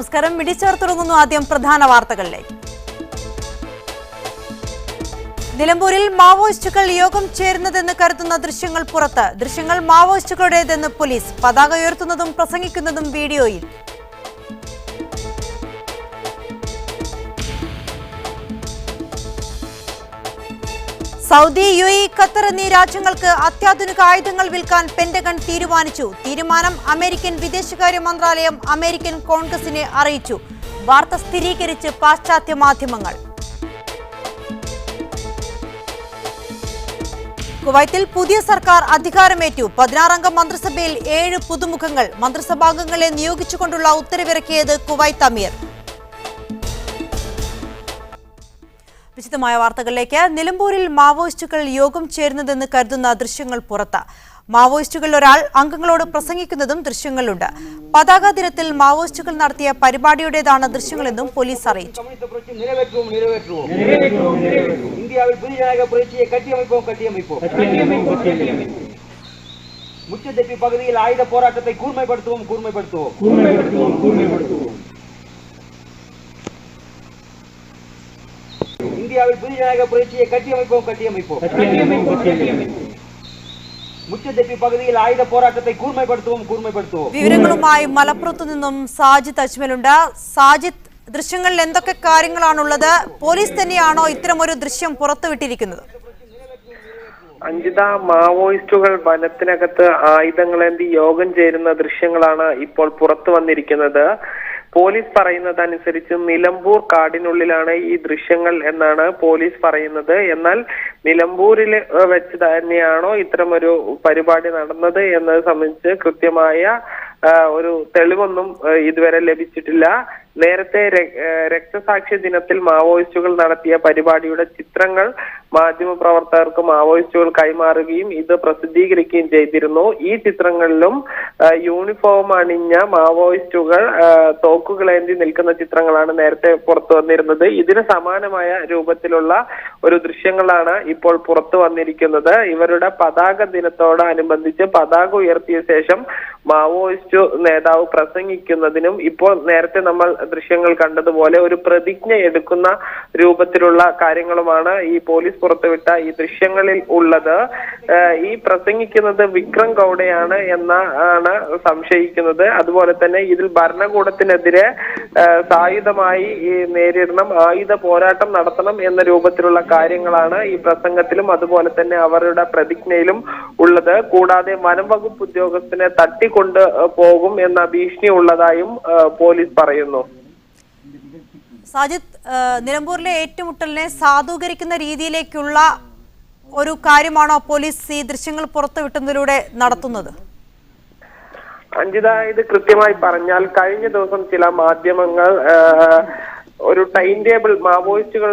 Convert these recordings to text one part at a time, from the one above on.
നമസ്കാരം. മിടിച്ചേർ തുടങ്ങുന്നു. ആദ്യം പ്രധാന വാർത്തകളിലേക്ക്. നിലമ്പൂരിൽ മാവോയിസ്റ്റുകൾ യോഗം ചേരുന്നതെന്ന് കരുതുന്ന ദൃശ്യങ്ങൾ പുറത്ത്. ദൃശ്യങ്ങൾ മാവോയിസ്റ്റുകളുടേതെന്ന് പോലീസ്. പതാക ഉയർത്തുന്നതും പ്രസംഗിക്കുന്നതും വീഡിയോയിൽ. സൗദി, UAE, ഖത്തർ എന്നീ രാജ്യങ്ങൾക്ക് അത്യാധുനിക ആയുധങ്ങൾ വിൽക്കാൻ പെന്റഗൺ തീരുമാനിച്ചു. തീരുമാനം അമേരിക്കൻ വിദേശകാര്യ മന്ത്രാലയം അമേരിക്കൻ കോൺഗ്രസിനെ അറിയിച്ചു. വാർത്ത സ്ഥിരീകരിച്ച് പാശ്ചാത്യ മാധ്യമങ്ങൾ. കുവൈത്തിൽ പുതിയ സർക്കാർ അധികാരമേറ്റു. 16-അംഗ മന്ത്രിസഭയിൽ 7 പുതുമുഖങ്ങൾ. മന്ത്രിസഭാംഗങ്ങളെ നിയോഗിച്ചുകൊണ്ടുള്ള ഉത്തരവിറക്കിയത് കുവൈത്ത് അമീർ. വിശദമായ വാർത്തകളിലേക്ക്. നിലമ്പൂരിൽ മാവോയിസ്റ്റുകൾ യോഗം ചേരുന്നതെന്ന് കരുതുന്ന ദൃശ്യങ്ങൾ പുറത്ത്. മാവോയിസ്റ്റുകളിൽ ഒരാൾ അംഗങ്ങളോട് പ്രസംഗിക്കുന്നതും ദൃശ്യങ്ങളുണ്ട്. പതാക ദിനത്തിൽ മാവോയിസ്റ്റുകൾ നടത്തിയ പരിപാടിയുടേതാണ് ദൃശ്യങ്ങളെന്നും പോലീസ് അറിയിച്ചു. മുച്ചതെപ്പി പകുതിയിൽ ആയുധ പോരാട്ടത്തെ കൂർമ്മപ്പെടുത്തുவோம். இந்தியாவில் புதிய ஜனநாயக புரட்சியை கட்டியமைப்போம். മുച്ചതെപ്പി പകുതിയിൽ ആയുധ പോരാട്ടത്തെ കൂർമ്മപ്പെടുത്തുவோம். വിവരങ്ങളുമായി മലപ്പുറത്തു നിന്നും സാജിദ് അജ്മലുണ്ട്. സാജിദ്, ദൃശ്യങ്ങളിൽ എന്തൊക്കെ കാര്യങ്ങളാണുള്ളത്? പോലീസ് തന്നെയാണോ ഇത്തരമൊരു ദൃശ്യം പുറത്തുവിട്ടിരിക്കുന്നത്? അഞ്ജിത, മാവോയിസ്റ്റുകൾ വനത്തിനകത്ത് ആയുധങ്ങളേന്തി യോഗം ചേരുന്ന ദൃശ്യങ്ങളാണ് ഇപ്പോൾ പുറത്തു വന്നിരിക്കുന്നത്. പോലീസ് പറയുന്നതനുസരിച്ച് നിലമ്പൂർ കാടിനുള്ളിലാണ് ഈ ദൃശ്യങ്ങൾ എന്നാണ് പോലീസ് പറയുന്നത്. എന്നാൽ നിലമ്പൂരിൽ വെച്ച് തന്നെയാണോ ഇത്തരമൊരു പരിപാടി നടന്നത് എന്നത് സംബന്ധിച്ച് കൃത്യമായ ഒരു തെളിവൊന്നും ഇതുവരെ ലഭിച്ചിട്ടില്ല. നേരത്തെ രക്തസാക്ഷി ദിനത്തിൽ മാവോയിസ്റ്റുകൾ നടത്തിയ പരിപാടിയുടെ ചിത്രങ്ങൾ മാധ്യമപ്രവർത്തകർക്ക് മാവോയിസ്റ്റുകൾ കൈമാറുകയും ഇത് പ്രസിദ്ധീകരിക്കുകയും ചെയ്തിരുന്നു. ഈ ചിത്രങ്ങളിലും യൂണിഫോം അണിഞ്ഞ മാവോയിസ്റ്റുകൾ തോക്കുകളേന്തി നിൽക്കുന്ന ചിത്രങ്ങളാണ് നേരത്തെ പുറത്തു വന്നിരുന്നത്. ഇതിന് സമാനമായ രൂപത്തിലുള്ള ഒരു ദൃശ്യങ്ങളാണ് ഇപ്പോൾ പുറത്തു വന്നിരിക്കുന്നത്. ഇവരുടെ പതാക ദിനത്തോടനുബന്ധിച്ച് പതാക ഉയർത്തിയ ശേഷം മാവോയിസ്റ്റ് നേതാവ് പ്രസംഗിക്കുന്നതിനും ഇപ്പോൾ നേരത്തെ നമ്മൾ ദൃശ്യങ്ങൾ കണ്ടതുപോലെ ഒരു പ്രതിജ്ഞ എടുക്കുന്ന രൂപത്തിലുള്ള കാര്യങ്ങളുമാണ് ഈ പോലീസ് പുറത്തുവിട്ട ഈ ദൃശ്യങ്ങളിൽ ഉള്ളത്. ഈ പ്രസംഗിക്കുന്നത് വിക്രം ഗൌഡയാണ് എന്നാണ് സംശയിക്കുന്നത്. അതുപോലെ തന്നെ ഇതിൽ ഭരണകൂടത്തിനെതിരെ സായുധമായി നേരിടണം, ആയുധ പോരാട്ടം നടത്തണം എന്ന രൂപത്തിലുള്ള കാര്യങ്ങളാണ് ഈ പ്രസംഗത്തിലും അതുപോലെ തന്നെ അവരുടെ പ്രതിജ്ഞയിലും ഉള്ളത്. കൂടാതെ വനം വകുപ്പ് ഉദ്യോഗസ്ഥനെ തട്ടിക്കൊണ്ട് പോകും എന്ന ഭീഷണി ഉള്ളതായും പോലീസ് പറയുന്നു. സാജിദ്, നിലമ്പൂരിലെ ഏറ്റുമുട്ടലിനെ സാധൂകരിക്കുന്ന രീതിയിലേക്കുള്ള ഒരു കാര്യമാണോ പോലീസ് ഈ ദൃശ്യങ്ങൾ പുറത്തുവിട്ടുന്നതിലൂടെ നടത്തുന്നത്? അഞ്ജിത, ഇത് കൃത്യമായി പറഞ്ഞാൽ കഴിഞ്ഞ ദിവസം ചില മാധ്യമങ്ങൾ ഒരു ടൈം ടേബിൾ, മാവോയിസ്റ്റുകൾ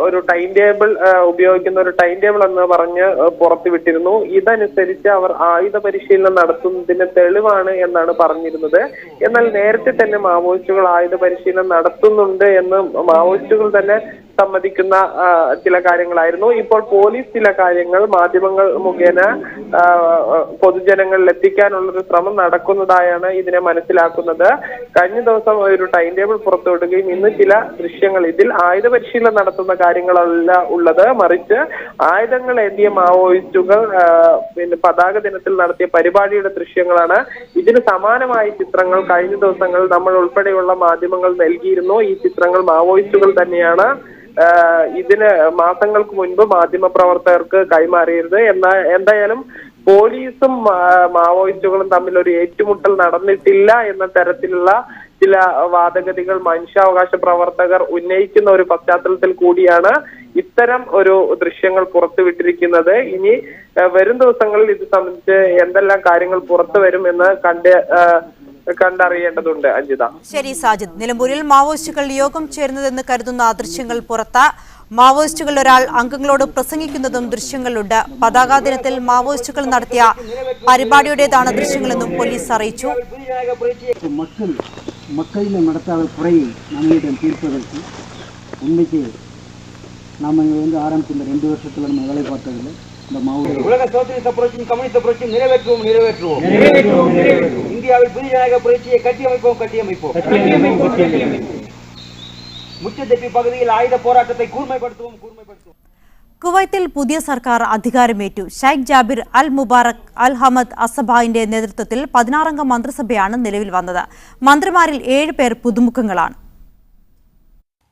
ഒരു ടൈം ടേബിൾ ഉപയോഗിക്കുന്ന ഒരു ടൈം ടേബിൾ എന്ന് പറഞ്ഞ് പുറത്തുവിട്ടിരുന്നു. ഇതനുസരിച്ച് അവർ ആയുധ പരിശീലനം നടത്തുന്നതിന് തെളിവാണ് എന്നാണ് പറഞ്ഞിരുന്നത്. എന്നാൽ നേരത്തെ തന്നെ മാവോയിസ്റ്റുകൾ ആയുധ പരിശീലനം നടത്തുന്നുണ്ട് എന്ന് മാവോയിസ്റ്റുകൾ തന്നെ സമ്മതിക്കുന്ന ചില കാര്യങ്ങളായിരുന്നു. ഇപ്പോൾ പോലീസ് ചില കാര്യങ്ങൾ മാധ്യമങ്ങൾ മുഖേന പൊതുജനങ്ങളിൽ എത്തിക്കാനുള്ളൊരു ശ്രമം നടക്കുന്നതായാണ് ഇതിനെ മനസ്സിലാക്കുന്നത്. കഴിഞ്ഞ ദിവസം ഒരു ടൈം ടേബിൾ പുറത്തുവിടുകയും ഇന്ന് ചില ദൃശ്യങ്ങൾ, ഇതിൽ ആയുധ പരിശീലനം നടത്തുന്ന കാര്യങ്ങളല്ല ഉള്ളത്, മറിച്ച് ആയുധങ്ങൾ ഏന്തിയ മാവോയിസ്റ്റുകൾ പതാക ദിനത്തിൽ നടത്തിയ പരിപാടിയുടെ ദൃശ്യങ്ങളാണ്. ഇതിന് സമാനമായ ചിത്രങ്ങൾ കഴിഞ്ഞ ദിവസങ്ങൾ നമ്മൾ ഉൾപ്പെടെയുള്ള മാധ്യമങ്ങൾ നൽകിയിരുന്നു. ഈ ചിത്രങ്ങൾ മാവോയിസ്റ്റുകൾ തന്നെയാണ് ഇതിന് മാസങ്ങൾക്ക് മുൻപ് മാധ്യമപ്രവർത്തകർക്ക് കൈമാറിയത്. എന്തായാലും പോലീസും മാവോയിസ്റ്റുകളും തമ്മിൽ ഒരു ഏറ്റുമുട്ടൽ നടന്നിട്ടില്ല എന്ന തരത്തിലുള്ള ചില വാദഗതികൾ മനുഷ്യാവകാശ പ്രവർത്തകർ ഉന്നയിക്കുന്ന ഒരു പശ്ചാത്തലത്തിൽ കൂടിയാണ് ഇത്തരം ഒരു ദൃശ്യങ്ങൾ പുറത്തുവിട്ടിരിക്കുന്നത്. ഇനി വരും ദിവസങ്ങളിൽ ഇത് സംബന്ധിച്ച് എന്തെല്ലാം കാര്യങ്ങൾ പുറത്തു വരുമെന്ന് കണ്ടറിയേണ്ടതുണ്ട്. അഞ്ജിത. ശരി സാജിദ്. നിലമ്പൂരിൽ മാവോയിസ്റ്റുകൾ യോഗം ചേരുന്നതെന്ന് കരുതുന്ന ദൃശ്യങ്ങൾ പുറത്ത്. മാവോയിസ്റ്റുകളിൽ ഒരാൾ അംഗങ്ങളോട് പ്രസംഗിക്കുന്നതും ദൃശ്യങ്ങളുണ്ട്. പതാക ദിനത്തിൽ മാവോയിസ്റ്റുകൾ നടത്തിയ പരിപാടിയുടേതാണ് ദൃശ്യങ്ങളെന്നും പോലീസ് അറിയിച്ചു. மக்களில் நடத்தாத குறையை நம்மிடம் தீர்ப்பதற்கு உண்மைக்கு நாம் இங்கே ஆரம்பித்த இந்த 2 வருஷத்தில் நம்ம வேலை பார்த்ததில்லை. இந்த மாவட்ட உலக சோசியலிச புரட்சியும் கம்யூனிஸ்ட் புரட்சியும் நிறைவேற்றுவோம். இந்தியாவில் புதிய ஜனநாயக புரட்சியை கட்டியமைப்போம். முச்சத்தெப்பி பகுதியில் ஆயுத போராட்டத்தை கூர்மைப்படுத்துவோம். കുവൈത്തിൽ പുതിയ സർക്കാർ അധികാരമേറ്റു. ഷൈഖ് ജാബിർ അൽ മുബാറക് അൽ ഹമദ് അസബായിന്റെ നേതൃത്വത്തിൽ 16-അംഗ മന്ത്രിസഭയാണ് നിലവിൽ വന്നത്. മന്ത്രിമാരിൽ 7 പേർ പുതുമുഖങ്ങളാണ്.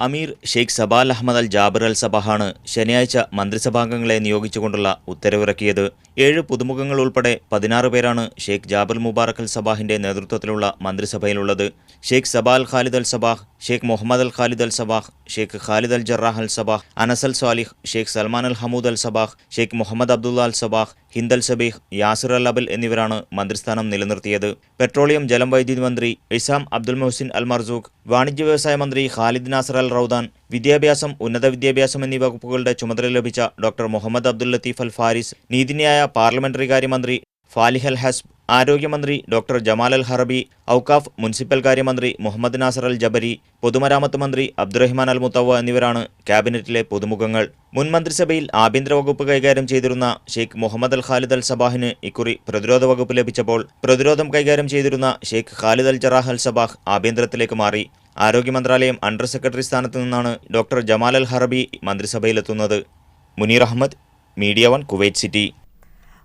അമീർ ഷെയ്ഖ് സബാൽ അഹമ്മദ് അൽ ജാബിർ അൽ സബാഹാണ് ശനിയാഴ്ച മന്ത്രിസഭാംഗങ്ങളെ നിയോഗിച്ചുകൊണ്ടുള്ള ഉത്തരവിറക്കിയത്. 7 പുതുമുഖങ്ങൾ ഉൾപ്പെടെ 16 പേരാണ് ഷെയ്ഖ് ജാബിർ മുബാറക് അൽ സബാഹിന്റെ നേതൃത്വത്തിലുള്ള മന്ത്രിസഭയിലുള്ളത്. ഷെയ്ഖ് സബാൽ ഖാലിദ് അൽ സബാഹ്, ഷെയ്ഖ് മുഹമ്മദ് അൽ ഖാലിദ് അൽ Sabah, Sheikh Khalid Al Jarrah Al Sabah, Anas അൽ സ്വാലിഹ്, ഷെയ്ഖ് സൽമാൻ അൽ ഹമൂദ് അൽ സബാഹ്, ഷെയ്ഖ് മുഹമ്മദ് അബ്ദുള്ള അൽ സബാഹ്, ഹിന്ദ് അൽ സബീഹ്, യാസിർ അൽ അബൽ എന്നിവരാണ് മന്ത്രിസ്ഥാനം നിലനിർത്തിയത്. പെട്രോളിയം ജലം വൈദ്യുതി മന്ത്രി ഇസാം അബ്ദുൽ മൊഹ്സിൻ അൽ മർസൂഖ്, വാണിജ്യ വ്യവസായ മന്ത്രി ഖാലിദ് നാസർ അൽ റൌദാൻ, വിദ്യാഭ്യാസം, ഉന്നത വിദ്യാഭ്യാസം എന്നീ വകുപ്പുകളുടെ ചുമതല ലഭിച്ച ഡോക്ടർ മുഹമ്മദ് അബ്ദുൽ ലത്തീഫ് അൽ ഫാരിസ്, നീതിന്യായ പാർലമെന്ററി കാര്യമന്ത്രി ഫാലിഹ് അൽ ഹസ്ബ്, ആരോഗ്യമന്ത്രി ഡോക്ടർ ജമാൽ അൽ ഹറബി, ഔക്കാഫ് മുനിസിപ്പൽ കാര്യമന്ത്രി മുഹമ്മദ് നാസർ അൽ ജബരി, പൊതുമരാമത്ത് മന്ത്രി അബ്ദുറഹ്മാൻ അൽ മുത്തവ എന്നിവരാണ് ക്യാബിനറ്റിലെ പുതുമുഖങ്ങൾ. മുൻ മന്ത്രിസഭയിൽ ആഭ്യന്തര വകുപ്പ് കൈകാര്യം ചെയ്തിരുന്ന ഷെയ്ഖ് മുഹമ്മദ് അൽ ഖാലിദ് അൽ സബാഹിന് ഇക്കുറി പ്രതിരോധ വകുപ്പ് ലഭിച്ചപ്പോൾ പ്രതിരോധം കൈകാര്യം ചെയ്തിരുന്ന Sheikh Khalid Al Jarrah Al Sabah ആഭ്യന്തരത്തിലേക്ക് മാറി. ആരോഗ്യ മന്ത്രാലയം അണ്ടർ സെക്രട്ടറി സ്ഥാനത്ത് നിന്നാണ് ഡോക്ടർ ജമാൽ അൽ ഹറബി മന്ത്രിസഭയിലെത്തുന്നത്. Muneer Ahmed, media 1, Kuwait City.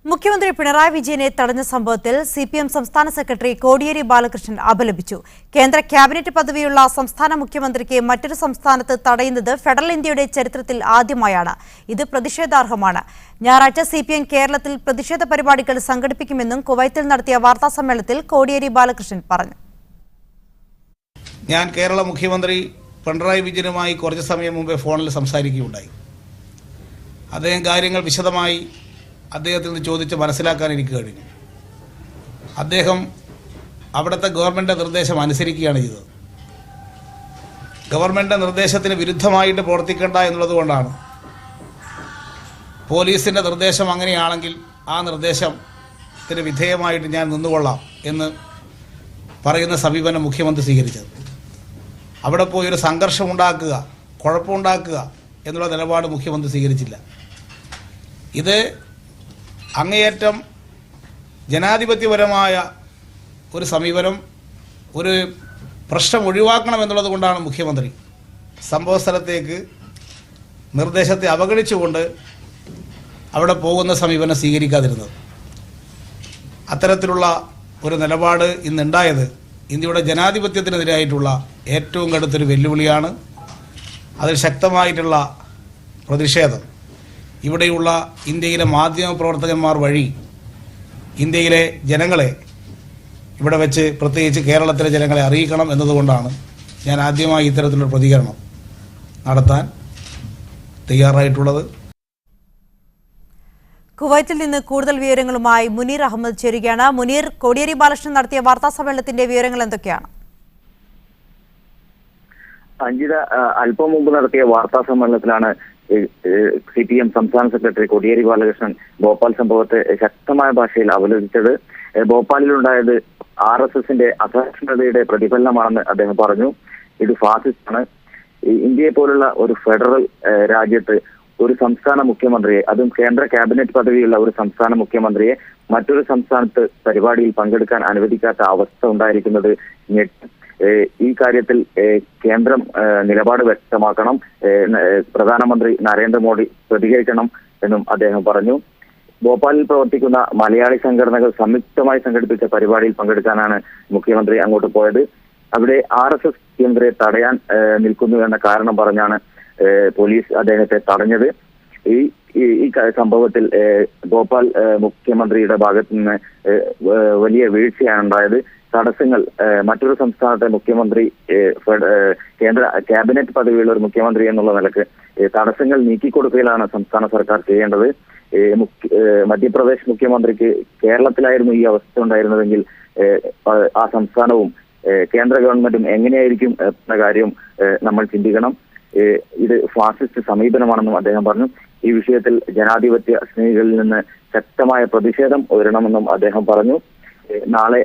മുഖ്യമന്ത്രി പിണറായി വിജയനെ തടഞ്ഞ സംഭവത്തിൽ CPM സംസ്ഥാന സെക്രട്ടറി കോടിയേരി ബാലകൃഷ്ണൻ അപലപിച്ചു. കേന്ദ്ര ക്യാബിനറ്റ് പദവിയുള്ള സംസ്ഥാന മുഖ്യമന്ത്രിക്ക് മറ്റൊരു സംസ്ഥാനത്ത് തടയുന്നത് ഫെഡറൽ ഇന്ത്യയുടെ ചരിത്രത്തിൽ ആദ്യമായാണ്. ഇത് പ്രതിഷേധാർഹമാണ്. ഞായറാഴ്ച CPM കേരളത്തിൽ പ്രതിഷേധ പരിപാടികൾ സംഘടിപ്പിക്കുമെന്നും കുവൈത്തിൽ നടത്തിയ വാർത്താസമ്മേളനത്തിൽ കോടിയേരി ബാലകൃഷ്ണൻ പറഞ്ഞു. ഞാൻ കേരള മുഖ്യമന്ത്രി പിണറായി വിജയനുമായി കുറച്ച് സമയം മുമ്പേ ഫോണിൽ സംസാരിക്കുകയുണ്ടായി. അദ്ദേഹം കാര്യങ്ങൾ വിശദമായി അദ്ദേഹത്തിൽ നിന്ന് ചോദിച്ച് മനസ്സിലാക്കാൻ എനിക്ക് കഴിഞ്ഞു. അദ്ദേഹം അവിടുത്തെ ഗവൺമെൻറ് നിർദ്ദേശം അനുസരിക്കുകയാണ് ചെയ്തത്. ഗവൺമെൻറ് നിർദ്ദേശത്തിന് വിരുദ്ധമായിട്ട് പ്രവർത്തിക്കേണ്ട എന്നുള്ളത് കൊണ്ടാണ് പോലീസിൻ്റെ നിർദ്ദേശം അങ്ങനെയാണെങ്കിൽ ആ നിർദ്ദേശത്തിന് വിധേയമായിട്ട് ഞാൻ നിന്നുകൊള്ളാം എന്ന് പറയുന്ന സമീപനം മുഖ്യമന്ത്രി സ്വീകരിച്ചത്. അവിടെ പോയി ഒരു സംഘർഷമുണ്ടാക്കുക, കുഴപ്പമുണ്ടാക്കുക എന്നുള്ള നിലപാട് മുഖ്യമന്ത്രി സ്വീകരിച്ചില്ല. ഇത് അങ്ങേയറ്റം ജനാധിപത്യപരമായ ഒരു സമീപനം, ഒരു പ്രശ്നം ഒഴിവാക്കണമെന്നുള്ളത് കൊണ്ടാണ് മുഖ്യമന്ത്രി സംഭവ സ്ഥലത്തേക്ക് നിർദ്ദേശത്തെ അവഗണിച്ചുകൊണ്ട് അവിടെ പോകുന്ന സമീപനം സ്വീകരിക്കാതിരുന്നത്. അത്തരത്തിലുള്ള ഒരു നിലപാട് ഇന്നുണ്ടായത് ഇന്ത്യയുടെ ജനാധിപത്യത്തിനെതിരായിട്ടുള്ള ഏറ്റവും കടുത്തൊരു വെല്ലുവിളിയാണ്. അതിൽ ശക്തമായിട്ടുള്ള പ്രതിഷേധം ഇവിടെയുള്ള ഇന്ത്യയിലെ മാധ്യമ പ്രവർത്തകന്മാർ വഴി ഇന്ത്യയിലെ ജനങ്ങളെ, ഇവിടെ വെച്ച് പ്രത്യേകിച്ച് കേരളത്തിലെ ജനങ്ങളെ അറിയിക്കണം എന്നതുകൊണ്ടാണ് ഞാൻ ആദ്യമായി ഇത്തരത്തിലൊരു പ്രതികരണം നടത്താൻ തയ്യാറായിട്ടുള്ളത്. കുവൈത്തിൽ നിന്ന് കൂടുതൽ വിവരങ്ങളുമായി മുനീർ അഹമ്മദ് ചേരുകയാണ്. മുനീർ, കോടിയേരി ബാലകൃഷ്ണൻ നടത്തിയ വാർത്താസമ്മേളനത്തിന്റെ വിവരങ്ങൾ എന്തൊക്കെയാണ്? അഞ്ജിത, അല്പം മുമ്പ് നടത്തിയ വാർത്താ സമ്മേളനത്തിലാണ് CPM സംസ്ഥാന സെക്രട്ടറി കോടിയേരി ബാലകൃഷ്ണൻ ഭോപ്പാൽ സംഭവത്തെ ശക്തമായ ഭാഷയിൽ അപലപിച്ചത്. ഭോപ്പാലിലുണ്ടായത് RSSന്റെ അസഹിഷ്ണുതയുടെ പ്രതിഫലനമാണെന്ന് അദ്ദേഹം പറഞ്ഞു. ഇത് ഫാസിസ്റ്റാണ്. ഇന്ത്യയെ പോലുള്ള ഒരു ഫെഡറൽ രാജ്യത്ത് ഒരു സംസ്ഥാന മുഖ്യമന്ത്രിയെ, അതും കേന്ദ്ര ക്യാബിനറ്റ് പദവിയുള്ള ഒരു സംസ്ഥാന മുഖ്യമന്ത്രിയെ മറ്റൊരു സംസ്ഥാനത്ത് പരിപാടിയിൽ പങ്കെടുക്കാൻ അനുവദിക്കാത്ത അവസ്ഥ ഉണ്ടായിരിക്കുന്നത് ഈ കാര്യത്തിൽ കേന്ദ്രം നിലപാട് വ്യക്തമാക്കണം, പ്രധാനമന്ത്രി നരേന്ദ്രമോദി പ്രതികരിക്കണം എന്നും അദ്ദേഹം പറഞ്ഞു. ഭോപ്പാലിൽ പ്രവർത്തിക്കുന്ന മലയാളി സംഘടനകൾ സംയുക്തമായി സംഘടിപ്പിച്ച പരിപാടിയിൽ പങ്കെടുക്കാനാണ് മുഖ്യമന്ത്രി അങ്ങോട്ട് പോയത്. അവിടെ RSS കേന്ദ്രയെ തടയാൻ നിൽക്കുന്നു എന്ന കാരണം പറഞ്ഞാണ് പോലീസ് അദ്ദേഹത്തെ തടഞ്ഞത്. ഈ സംഭവത്തിൽ ഭോപ്പാൽ മുഖ്യമന്ത്രിയുടെ ഭാഗത്തു നിന്ന് വലിയ വീഴ്ചയാണ് ഉണ്ടായത്. തടസ്സങ്ങൾ, മറ്റൊരു സംസ്ഥാനത്തെ മുഖ്യമന്ത്രി, കേന്ദ്ര ക്യാബിനറ്റ് പദവിയുള്ള ഒരു മുഖ്യമന്ത്രി എന്നുള്ള നിലക്ക് തടസ്സങ്ങൾ നീക്കിക്കൊടുക്കലാണ് സംസ്ഥാന സർക്കാർ ചെയ്യേണ്ടത്. മധ്യപ്രദേശ് മുഖ്യമന്ത്രിക്ക് കേരളത്തിലായിരുന്നു ഈ അവസ്ഥ ഉണ്ടായിരുന്നതെങ്കിൽ ആ സംസ്ഥാനവും കേന്ദ്ര ഗവൺമെന്റും എങ്ങനെയായിരിക്കും എന്ന കാര്യം നമ്മൾ ചിന്തിക്കണം. ഇത് ഫാസിസ്റ്റ് സമീപനമാണെന്നും അദ്ദേഹം പറഞ്ഞു. ഈ വിഷയത്തിൽ ജനാധിപത്യ സ്നേഹികളിൽ നിന്ന് ശക്തമായ പ്രതിഷേധം ഉയരണമെന്നും അദ്ദേഹം പറഞ്ഞു. നാളെ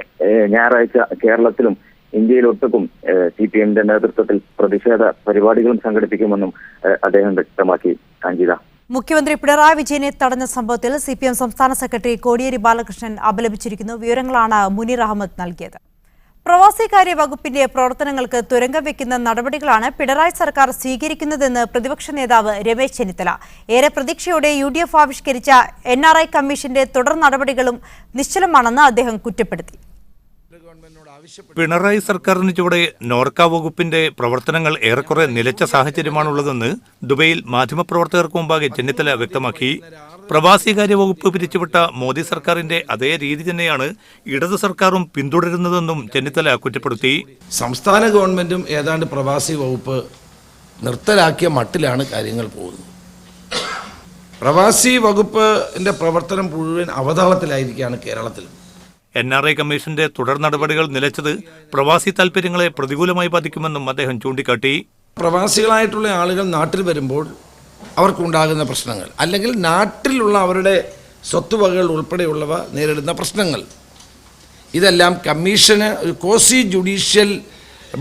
ഞായറാഴ്ച കേരളത്തിലും ഇന്ത്യയിലൊട്ടുക്കും CPMന്റെ നേതൃത്വത്തിൽ പ്രതിഷേധ പരിപാടികളും സംഘടിപ്പിക്കുമെന്നും അദ്ദേഹം വ്യക്തമാക്കി. അഞ്ജിത. മുഖ്യമന്ത്രി പിണറായി വിജയനെ തടഞ്ഞ സംഭവത്തിൽ CPM സംസ്ഥാന സെക്രട്ടറി കോടിയേരി ബാലകൃഷ്ണൻ അപലപിച്ചിരിക്കുന്നു. വിവരങ്ങളാണ് മുനീർ അഹമ്മദ് നൽകിയത്. പ്രവാസികാര്യ വകുപ്പിന്റെ പ്രവർത്തനങ്ങൾക്ക് തുരങ്കം വെക്കുന്ന നടപടികളാണ് പിണറായി സർക്കാർ സ്വീകരിക്കുന്നതെന്ന് പ്രതിപക്ഷ നേതാവ് രമേശ് ചെന്നിത്തല. ഏറെ പ്രതീക്ഷയോടെ UDF ആവിഷ്കരിച്ച NRI കമ്മീഷന്റെ തുടർ നടപടികളും നിശ്ചലമാണെന്ന് അദ്ദേഹം കുറ്റപ്പെടുത്തി. പിണറായി സർക്കാരിന് ചുവടെ നോർക്ക വകുപ്പിന്റെ പ്രവർത്തനങ്ങൾ ഏറെക്കുറെ നിലച്ച സാഹചര്യമാണുള്ളതെന്ന് ദുബൈയിൽ മാധ്യമപ്രവർത്തകർക്ക് മുമ്പാകെ ചെന്നിത്തല വ്യക്തമാക്കി. പ്രവാസികാര്യ വകുപ്പ് പിരിച്ചുവിട്ട മോദി സർക്കാരിന്റെ അതേ രീതി തന്നെയാണ് ഇടതു സർക്കാരും പിന്തുടരുന്നതെന്നും ചെന്നിത്തല കുറ്റപ്പെടുത്തി. സംസ്ഥാന ഗവൺമെന്റും ഏതാണ്ട് പ്രവാസി വകുപ്പ് നിർത്തലാക്കിയ മട്ടിലാണ് കാര്യങ്ങൾ പോകുന്നത്. പ്രവാസി വകുപ്പിന്റെ പ്രവർത്തനം മുഴുവൻ അവതാളത്തിലായിരിക്കുകയാണ് കേരളത്തിൽ. NRI കമ്മീഷന്റെ തുടർ നടപടികൾ നിലച്ചത് പ്രവാസി താൽപര്യങ്ങളെ പ്രതികൂലമായി ബാധിക്കുമെന്നും അദ്ദേഹം ചൂണ്ടിക്കാട്ടി. പ്രവാസികളായിട്ടുള്ള ആളുകൾ നാട്ടിൽ വരുമ്പോൾ അവർക്കുണ്ടാകുന്ന പ്രശ്നങ്ങൾ, അല്ലെങ്കിൽ നാട്ടിലുള്ള അവരുടെ സ്വത്തുവകകൾ ഉൾപ്പെടെയുള്ളവ നേരിടുന്ന പ്രശ്നങ്ങൾ, ഇതെല്ലാം കമ്മീഷന് ഒരു കോസി ജുഡീഷ്യൽ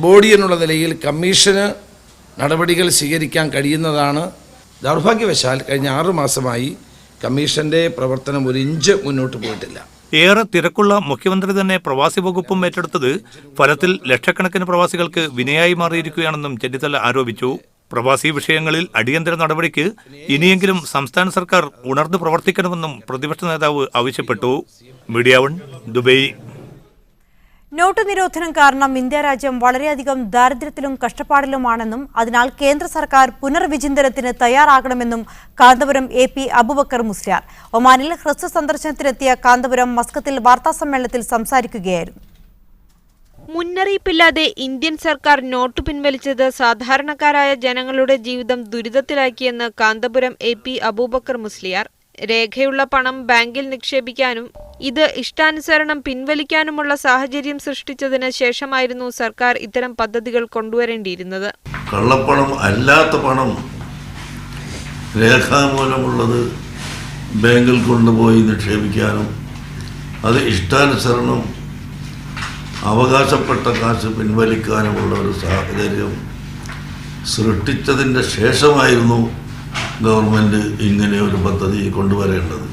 ബോഡി എന്നുള്ള നിലയിൽ കമ്മീഷന് നടപടികൾ സ്വീകരിക്കാൻ കഴിയുന്നതാണ്. ദൗർഭാഗ്യവശാൽ കഴിഞ്ഞ 6 മാസമായി കമ്മീഷന്റെ പ്രവർത്തനം ഒരു ഇഞ്ച് മുന്നോട്ട് പോയിട്ടില്ല. ഏറെ തിരക്കുള്ള മുഖ്യമന്ത്രി തന്നെ പ്രവാസി വകുപ്പും ഏറ്റെടുത്തത് ഫലത്തിൽ ലക്ഷക്കണക്കിന് പ്രവാസികൾക്ക് വിനയായി മാറിയിരിക്കുകയാണെന്നും ചെന്നിത്തല ആരോപിച്ചു. പ്രവാസി വിഷയങ്ങളിൽ അടിയന്തര നടപടിക്ക് ഇനിയെങ്കിലും സംസ്ഥാന സർക്കാർ ഉണർന്നു പ്രവർത്തിക്കണമെന്നും പ്രതിപക്ഷ നേതാവ് ആവശ്യപ്പെട്ടു. Media 1 Dubai. നോട്ട് നിരോധനം കാരണം ഇന്ത്യ രാജ്യം വളരെയധികം ദാരിദ്ര്യത്തിലും കഷ്ടപ്പാടിലുമാണെന്നും അതിനാൽ കേന്ദ്ര സർക്കാർ പുനർവിചിന്തനത്തിന് തയ്യാറാകണമെന്നും കാന്തപുരം AP അബൂബക്കർ മുസ്ലിയാർ. ഒമാനിൽ ഹ്രസ്വ സന്ദർശനത്തിനെത്തിയ കാന്തപുരം മസ്കത്തിൽ വാർത്താസമ്മേളനത്തിൽ സംസാരിക്കുകയായിരുന്നു. മുന്നറിയിപ്പില്ലാതെ ഇന്ത്യൻ സർക്കാർ നോട്ട് പിൻവലിച്ചത് സാധാരണക്കാരായ ജനങ്ങളുടെ ജീവിതം ദുരിതത്തിലാക്കിയെന്ന് കാന്തപുരം AP അബൂബക്കർ മുസ്ലിയാർ. രേഖയുള്ള പണം ബാങ്കിൽ നിക്ഷേപിക്കാനും ഇത് ഇഷ്ടാനുസരണം പിൻവലിക്കാനുമുള്ള സാഹചര്യം സൃഷ്ടിച്ചതിന് ശേഷമായിരുന്നു സർക്കാർ ഇത്തരം പദ്ധതികൾ കൊണ്ടുവരേണ്ടിയിരുന്നത്. കള്ളപ്പണം അല്ലാത്ത പണം രേഖാമൂലമുള്ളത് ബാങ്കിൽ കൊണ്ടുപോയി നിക്ഷേപിക്കാനും അത് ഇഷ്ടാനുസരണം അവകാശപ്പെട്ട കാശ് പിൻവലിക്കാനുമുള്ള ഒരു സാഹചര്യം സൃഷ്ടിച്ചതിൻ്റെ ശേഷമായിരുന്നു ഗവൺമെന്റ് ഇങ്ങനെ ഒരു പദ്ധതി കൊണ്ടുവരേണ്ടത്.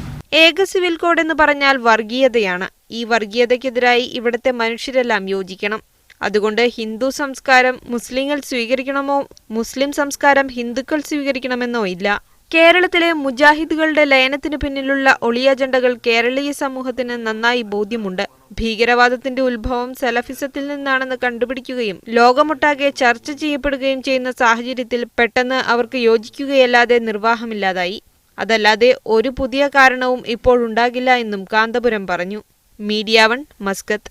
ഏക സിവിൽ കോഡ് എന്ന് പറഞ്ഞാൽ വർഗീയതയാണ്. ഈ വർഗീയതയ്ക്കെതിരായി ഇവിടുത്തെ മനുഷ്യരെല്ലാം യോജിക്കണം. അതുകൊണ്ട് ഹിന്ദു സംസ്കാരം മുസ്ലിങ്ങൾ സ്വീകരിക്കണമോ മുസ്ലിം സംസ്കാരം ഹിന്ദുക്കൾ സ്വീകരിക്കണമെന്നോ ഇല്ല. കേരളത്തിലെ മുജാഹിദുകളുടെ ലയനത്തിന് പിന്നിലുള്ള ഒളിയ അജണ്ടകൾ കേരളീയ സമൂഹത്തിന് നന്നായി ബോധ്യമുണ്ട്. ഭീകരവാദത്തിന്റെ ഉത്ഭവം സലഫിസത്തിൽ നിന്നാണെന്ന് കണ്ടുപിടിക്കുകയും ലോകമൊട്ടാകെ ചർച്ച ചെയ്യപ്പെടുകയും ചെയ്യുന്ന സാഹചര്യത്തിൽ പെട്ടെന്ന് അവർക്ക് യോജിക്കുകയല്ലാതെ നിർവാഹമില്ലാതായി. അതല്ലാതെ ഒരു പുതിയ കാരണവും ഇപ്പോഴുണ്ടാകില്ല എന്നും കാന്തപുരം പറഞ്ഞു. Media 1 Muscat.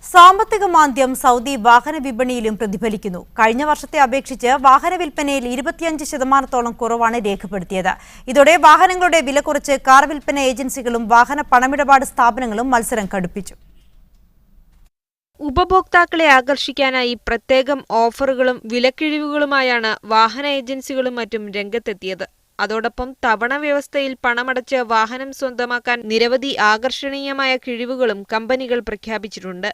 സാമ്പത്തിക മാന്ദ്യം സൗദി വാഹന വിപണിയിലും പ്രതിഫലിക്കുന്നു. കഴിഞ്ഞ വർഷത്തെ അപേക്ഷിച്ച് വാഹന വിൽപ്പനയിൽ 25% കുറവാണ് രേഖപ്പെടുത്തിയത്. ഇതോടെ വാഹനങ്ങളുടെ വില കുറച്ച് കാർ വിൽപ്പന ഏജൻസികളും വാഹന പണമിടപാട് സ്ഥാപനങ്ങളും മത്സരം കടുപ്പിച്ചു. ഉപഭോക്താക്കളെ ആകർഷിക്കാനായി പ്രത്യേകം ഓഫറുകളും വിലക്കിഴിവുകളുമായാണ് വാഹന ഏജൻസികളും മറ്റും രംഗത്തെത്തിയത്. അതോടൊപ്പം തവണ വ്യവസ്ഥയിൽ പണമടച്ച് വാഹനം സ്വന്തമാക്കാൻ നിരവധി ആകർഷണീയമായ കിഴിവുകളും കമ്പനികൾ പ്രഖ്യാപിച്ചിട്ടുണ്ട്.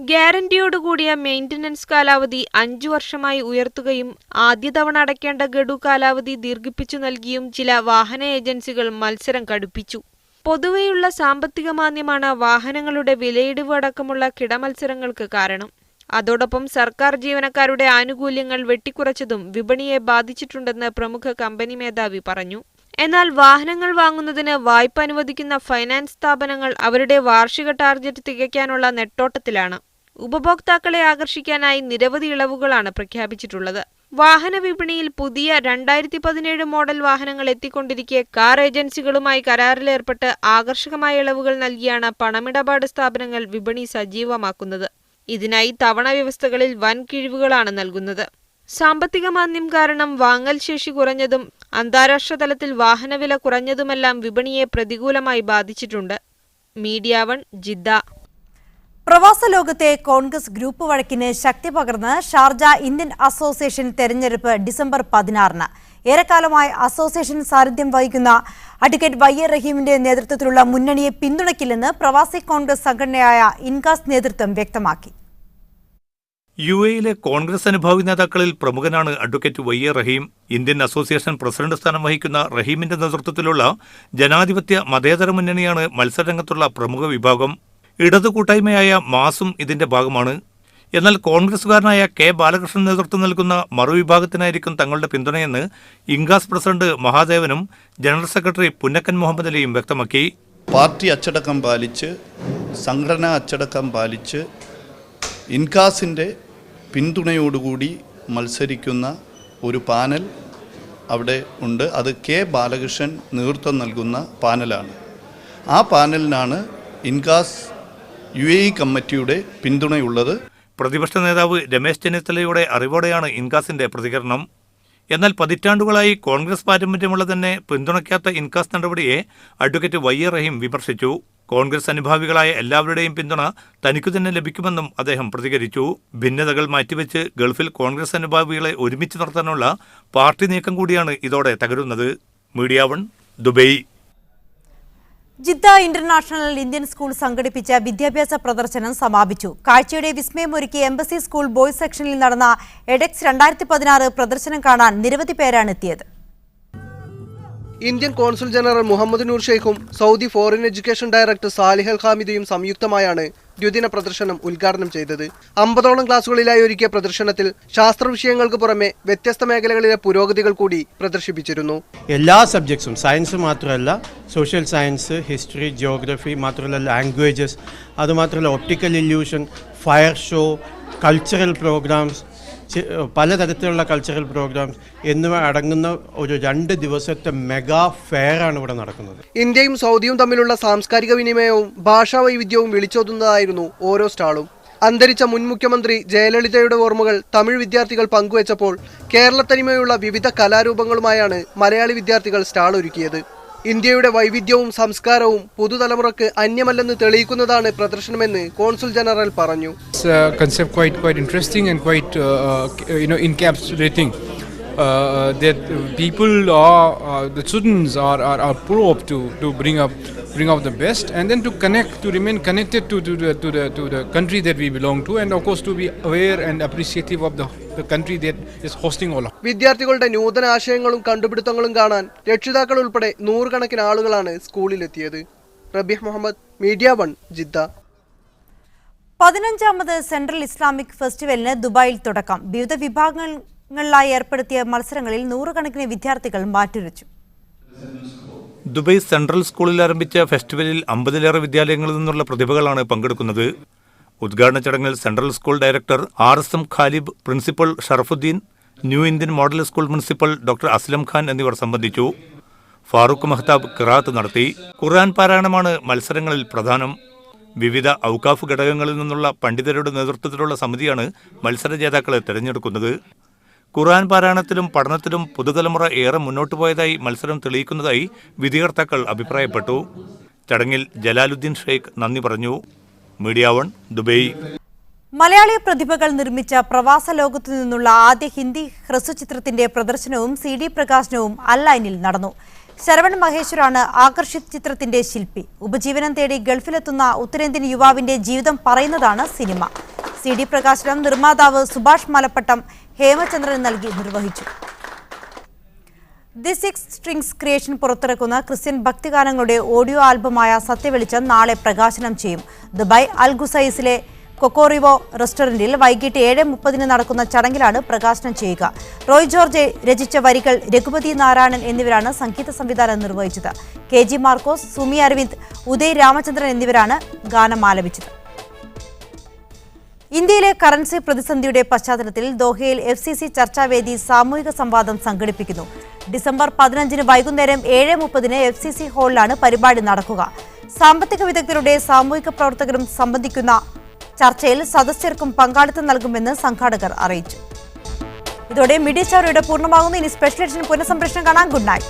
ഗ്യാരണ്ടിയോടുകൂടിയ മെയിന്റനൻസ് കാലാവധി 5 വർഷമായി ഉയർത്തുകയും ആദ്യ തവണ അടയ്ക്കേണ്ട ഗഡു കാലാവധി ദീർഘിപ്പിച്ചു നൽകിയും ചില വാഹന ഏജൻസികൾ മത്സരം കടുപ്പിച്ചു. പൊതുവെയുള്ള സാമ്പത്തിക മാന്ദ്യമാണ് വാഹനങ്ങളുടെ വിലയിടിവ് അടക്കമുള്ള കിടമത്സരങ്ങൾക്ക് കാരണം. അതോടൊപ്പം സർക്കാർ ജീവനക്കാരുടെ ആനുകൂല്യങ്ങൾ വെട്ടിക്കുറച്ചതും വിപണിയെ ബാധിച്ചിട്ടുണ്ടെന്ന് പ്രമുഖ കമ്പനി മേധാവി പറഞ്ഞു. എന്നാൽ വാഹനങ്ങൾ വാങ്ങുന്നതിന് വായ്പ അനുവദിക്കുന്ന ഫൈനാൻസ് സ്ഥാപനങ്ങൾ അവരുടെ വാർഷിക ടാർഗറ്റ് തികയ്ക്കാനുള്ള നെട്ടോട്ടത്തിലാണ്. ഉപഭോക്താക്കളെ ആകർഷിക്കാനായി നിരവധി ഇളവുകളാണ് പ്രഖ്യാപിച്ചിട്ടുള്ളത്. വാഹന വിപണിയിൽ പുതിയ 2017 മോഡൽ വാഹനങ്ങൾ എത്തിക്കൊണ്ടിരിക്കെ കാർ ഏജൻസികളുമായി കരാറിലേർപ്പെട്ട് ആകർഷകമായ ഇളവുകൾ നൽകിയാണ് പണമിടപാട് സ്ഥാപനങ്ങൾ വിപണി സജീവമാക്കുന്നത്. ഇതിനായി തവണ വ്യവസ്ഥകളിൽ വൻ കിഴിവുകളാണ് നൽകുന്നത്. സാമ്പത്തിക മാന്ദ്യം കാരണം വാങ്ങൽ ശേഷി കുറഞ്ഞതും അന്താരാഷ്ട്ര തലത്തിൽ വാഹനവില കുറഞ്ഞതുമെല്ലാം വിപണിയെ പ്രതികൂലമായി ബാധിച്ചിട്ടുണ്ട്. Media 1 Jeddah. പ്രവാസ ലോകത്തെ കോൺഗ്രസ് ഗ്രൂപ്പ് വഴക്കിന് ശക്തി പകർന്ന് ഷാർജ ഇന്ത്യൻ അസോസിയേഷൻ തെരഞ്ഞെടുപ്പ് ഡിസംബർ 16-ന്. ഏറെക്കാലമായി അസോസിയേഷൻ സാരഥ്യം വഹിക്കുന്ന അഡ്വക്കേറ്റ് YA റഹീമിന്റെ നേതൃത്വത്തിലുള്ള മുന്നണിയെ പിന്തുണയ്ക്കില്ലെന്ന് പ്രവാസി കോൺഗ്രസ് സംഘടനയായ ഇൻകാസ് നേതൃത്വം വ്യക്തമാക്കി. യുഎയിലെ കോൺഗ്രസ് അനുഭാവി നേതാക്കളിൽ പ്രമുഖനാണ് advocate Y A Rahim. Indian association president സ്ഥാനം വഹിക്കുന്ന റഹീമിന്റെ നേതൃത്വത്തിലുള്ള ജനാധിപത്യ മതേതര മുന്നണിയാണ് മത്സരരംഗത്തുള്ള പ്രമുഖ വിഭാഗം. ഇടതു കൂട്ടായ്മയായ മാസും ഇതിന്റെ ഭാഗമാണ്. എന്നാൽ കോൺഗ്രസുകാരനായ കെ ബാലകൃഷ്ണൻ നേതൃത്വം നൽകുന്ന മറുവിഭാഗത്തിനായിരിക്കും തങ്ങളുടെ പിന്തുണയെന്ന് ഇൻകാസ് പ്രസിഡന്റ് മഹാദേവനും ജനറൽ സെക്രട്ടറി പുന്നക്കൻ മുഹമ്മദ് അലിയും വ്യക്തമാക്കി. പാർട്ടി അച്ചടക്കം പാലിച്ച്, സംഘടനാ അച്ചടക്കം പാലിച്ച് ഇൻകാസിൻ്റെ പിന്തുണയോടുകൂടി മത്സരിക്കുന്ന ഒരു പാനൽ അവിടെ ഉണ്ട്. അത് കെ ബാലകൃഷ്ണൻ നേതൃത്വം നൽകുന്ന പാനലാണ്. ആ പാനലിനാണ് ഇൻകാസ് UAE കമ്മിറ്റിയുടെ പിന്തുണയുള്ളത്. പ്രതിപക്ഷ നേതാവ് രമേശ് ചെന്നിത്തലയുടെ അറിവോടെയാണ് ഇൻകാസിന്റെ പ്രതികരണം. എന്നാൽ പതിറ്റാണ്ടുകളായി കോൺഗ്രസ് പാരമ്പര്യമുള്ള തന്നെ പിന്തുണയ്ക്കാത്ത ഇൻകാസ് നടപടിയെ അഡ്വക്കേറ്റ് വൈ എ റഹീം വിമർശിച്ചു. കോൺഗ്രസ് അനുഭാവികളായ എല്ലാവരുടെയും പിന്തുണ തനിക്കു തന്നെ ലഭിക്കുമെന്നും അദ്ദേഹം പ്രതികരിച്ചു. ഭിന്നതകൾ മാറ്റിവെച്ച് ഗൾഫിൽ കോൺഗ്രസ് അനുഭാവികളെ ഒരുമിച്ച് നിർത്താനുള്ള പാർട്ടി നീക്കം കൂടിയാണ് ഇതോടെ തകരുന്നത്. Media 1, Dubai. Jeddah international Indian school സംഘടിപ്പിച്ച വിദ്യാഭ്യാസ പ്രദർശനം സമാപിച്ചു. കാഴ്ചയുടെ വിസ്മയമൊരുക്കി എംബസി സ്കൂൾ ബോയ്സ് സെക്ഷനിൽ നടന്ന എഡെക്സ് 2016 പ്രദർശനം കാണാൻ നിരവധി പേരാണ് എത്തിയത്. Indian consul general Muhammad Noor ഷെയ്ഖും Saudi foreign education director Salih Al ഖാമിദിയും സംയുക്തമായാണ് ദ്വിദിന പ്രദർശനം ഉദ്ഘാടനം ചെയ്തത്. 50ഓളം ക്ലാസുകളിലായി ഒരുക്കിയ പ്രദർശനത്തിൽ ശാസ്ത്ര വിഷയങ്ങൾക്ക് പുറമെ വ്യത്യസ്ത മേഖലകളിലെ പുരോഗതികൾ കൂടി പ്രദർശിപ്പിച്ചിരുന്നു. എല്ലാ സബ്ജക്ട്സും, സയൻസ് മാത്രമല്ല, സോഷ്യൽ സയൻസ്, ഹിസ്റ്ററി, ജിയോഗ്രഫി മാത്രമല്ല, ലാംഗ്വേജസ്, അതുമാത്രമല്ല optical illusion, fire show, cultural programmes, പലതരത്തിലുള്ള കൾച്ചറൽ പ്രോഗ്രാംസ് എന്നിവ അടങ്ങുന്ന ഒരു 2 ദിവസത്തെ മെഗാ ഫെയറാണ് ഇവിടെ നടക്കുന്നത്. ഇന്ത്യയും സൗദിയും തമ്മിലുള്ള സാംസ്കാരിക വിനിമയവും ഭാഷാ വൈവിധ്യവും വിളിച്ചോതുന്നതായിരുന്നു ഓരോ സ്റ്റാളും. അന്തരിച്ച മുൻ മുഖ്യമന്ത്രി ജയലളിതയുടെ ഓർമ്മകൾ തമിഴ് വിദ്യാർത്ഥികൾ പങ്കുവച്ചപ്പോൾ കേരളത്തനിമയുള്ള വിവിധ കലാരൂപങ്ങളുമായാണ് മലയാളി വിദ്യാർത്ഥികൾ സ്റ്റാൾ ഒരുക്കിയത്. ഇന്ത്യയുടെ വൈവിധ്യവും സംസ്കാരവും പുതുതലമുറക്ക് അന്യമല്ലെന്ന് തെളിയിക്കുന്നതാണ് പ്രദർശനമെന്ന് കോൺസുൽ ജനറൽ പറഞ്ഞു. Concept quite interesting and quite encapsulating that people are the students are probed to bring up the best and then to remain connected to the country that we belong to, and of course to be aware and appreciative of the country that is hosting all of. വിദ്യാർത്ഥികളുടെ നൂതന ആശയങ്ങളും കണ്ടുപിടുത്തങ്ങളും കാണാൻ രക്ഷിതാക്കൾ ഉൾപ്പെടെ നൂറുകണക്കിന് ആളുകളാണ് സ്കൂളിലെത്തിയത്. Rabeeh Muhammad, media 1, Jeddah. 15ാമത് സെൻട്രൽ ഇസ്ലാമിക് ഫെസ്റ്റിവലിന് ദുബായിൽ തുടക്കം. വിവിധ വിഭാഗങ്ങളിലായി ഏർപ്പെടുത്തിയ മത്സരങ്ങളിൽ നൂറുകണക്കിന് വിദ്യാർത്ഥികൾ മാറ്റുരച്ചു. ദുബൈ സെൻട്രൽ സ്കൂളിൽ ആരംഭിച്ച ഫെസ്റ്റിവലിൽ 50ലേറെ വിദ്യാലയങ്ങളിൽ നിന്നുള്ള പ്രതിഭകളാണ് പങ്കെടുക്കുന്നത്. ഉദ്ഘാടന ചടങ്ങിൽ central school director RSM Khalib, principal Sharafuddin, New Indian Model School principal doctor Aslam Khan എന്നിവർ സംബന്ധിച്ചു. ഫാറൂഖ് മഹ്താബ് ഖിറാഅത്ത് നടത്തി. ഖുർആൻ പാരായണമാണ് മത്സരങ്ങളിൽ പ്രധാനം. വിവിധ ഔക്കാഫ് ഘടകങ്ങളിൽ നിന്നുള്ള പണ്ഡിതരുടെ നേതൃത്വത്തിലുള്ള സമിതിയാണ് മത്സര ജേതാക്കളെ തിരഞ്ഞെടുക്കുന്നത്. ഖുർആൻ പാരായണത്തിലും പഠനത്തിലും പുതുതലമുറ ഏറെ മുന്നോട്ടു പോയതായി മത്സരം തെളിയിക്കുന്നതായി വിധികർത്താക്കൾ അഭിപ്രായപ്പെട്ടു. ചടങ്ങിൽ ജലാലുദ്ദീൻ ഷെയ്ഖ് നന്ദി പറഞ്ഞു. Media 1, Dubai. മലയാളി പ്രതിഭകൾ നിർമ്മിച്ച പ്രവാസ ലോകത്തു നിന്നുള്ള ആദ്യ ഹിന്ദി ഹ്രസ്വചിത്രത്തിന്റെ പ്രദർശനവും CD പ്രകാശനവും അൽലൈനിൽ നടന്നു. ശരവൺ മഹേശ്വരാണ് ആകർഷിത് ചിത്രത്തിന്റെ ശില്പി. ഉപജീവനം തേടി ഗൾഫിലെത്തുന്ന ഉത്തരേന്ത്യൻ യുവാവിന്റെ ജീവിതം പറയുന്നതാണ് സിനിമ. CD പ്രകാശനം നിർമ്മാതാവ് സുഭാഷ് മലപ്പട്ടം ഹേമചന്ദ്രൻ നൽകി നിർവഹിച്ചു. ദി 6 സ്ട്രിങ്സ് ക്രിയേഷൻ പുറത്തിറക്കുന്ന ക്രിസ്ത്യൻ ഭക്തിഗാനങ്ങളുടെ ഓഡിയോ ആൽബമായ സത്യവെളിച്ചം നാളെ പ്രകാശനം ചെയ്യും. ദുബായ് അൽ ഗുസൈസിലെ കൊക്കോറിവോ റെസ്റ്റോറന്റിൽ വൈകിട്ട് 7:30 നടക്കുന്ന ചടങ്ങിലാണ് പ്രകാശനം ചെയ്യുക. റോയ് ജോർജ് രചിച്ച വരികൾ രഘുപതി നാരായണൻ എന്നിവരാണ് സംഗീത സംവിധാനം നിർവഹിച്ചത്. KG മാർക്കോസ്, സുമി അരവിന്ദ്, ഉദയ് രാമചന്ദ്രൻ എന്നിവരാണ് ഗാനം ആലപിച്ചത്. ഇന്ത്യയിലെ കറൻസി പ്രതിസന്ധിയുടെ പശ്ചാത്തലത്തിൽ ദോഹയിൽ FCC ചർച്ചാവേദി സാമൂഹിക സംവാദം സംഘടിപ്പിക്കുന്നു. ഡിസംബർ 15 വൈകുന്നേരം 7:30 FCC ഹാളിലാണ് പരിപാടി നടക്കുക. സാമ്പത്തിക വിദഗ്ധരുടെ സാമൂഹിക പ്രവർത്തകരും സംബന്ധിക്കുന്ന ചർച്ചയിൽ സദസ്യർക്കും പങ്കാളിത്തം നൽകുമെന്ന് സംഘാടകർ അറിയിച്ചു. ഇതോടെ മീഡിയ ചാവറയുടെ പൂർണ്ണമാകുന്നു. ഇനി സ്പെഷ്യൽ എഡിഷൻ പുനഃസംപ്രേഷണം കാണാം. Good night.